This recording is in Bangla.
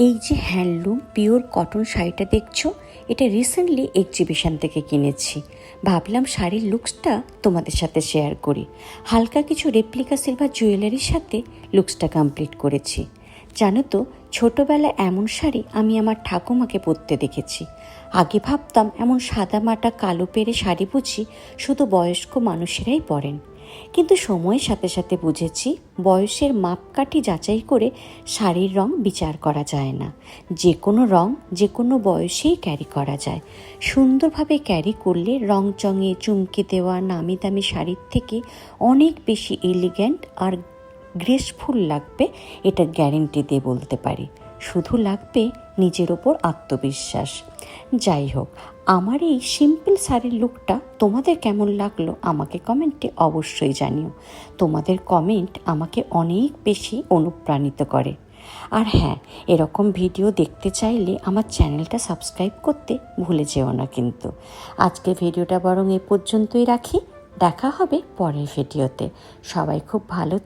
এই যে হ্যান্ডলুম পিওর কটন শাড়িটা দেখছো, এটা রিসেন্টলি এক্সিবিশন থেকে কিনেছি। ভাবলাম শাড়ির লুকসটা তোমাদের সাথে শেয়ার করি। হালকা কিছু রেপ্লিকা সিলভার জুয়েলারির সাথে লুকসটা কমপ্লিট করেছি। জানো তো, ছোটোবেলায় এমন শাড়ি আমি আমার ঠাকুমাকে পরতে দেখেছি। আগে ভাবতাম এমন সাদামাটা কালো পেরে শাড়ি বুঝি শুধু বয়স্ক মানুষেরাই পরেন, কিন্তু সময়ের সাথে সাথে বুঝেছি বয়সের মাপকাঠি যাচাই করে শাড়ির রং বিচার করা যায় না। যে কোনো রং যে কোনো বয়সেই ক্যারি করা যায়। সুন্দরভাবে ক্যারি করলে রং চঙে চুমকে দেওয়া নামি দামি শাড়ির থেকে অনেক বেশি এলিগ্যান্ট আর গ্রেসফুল লাগবে, এটা গ্যারেন্টি দিয়ে বলতে পারি। শুধু লাগবে নিজের ওপর আত্মবিশ্বাস। যাই হোক, আমার এই সিম্পল শাড়ির লুকটা তোমাদের কেমন লাগলো আমাকে কমেন্টে অবশ্যই জানিও। তোমাদের কমেন্ট আমাকে অনেক বেশি অনুপ্রাণিত করে। আর হ্যাঁ, এরকম ভিডিও দেখতে চাইলে আমার চ্যানেলটা সাবস্ক্রাইব করতে ভুলে যেও না কিন্তু। আজকের ভিডিওটা বরং এ পর্যন্তই রাখি। দেখা হবে পরের ভিডিওতে। সবাই খুব ভালো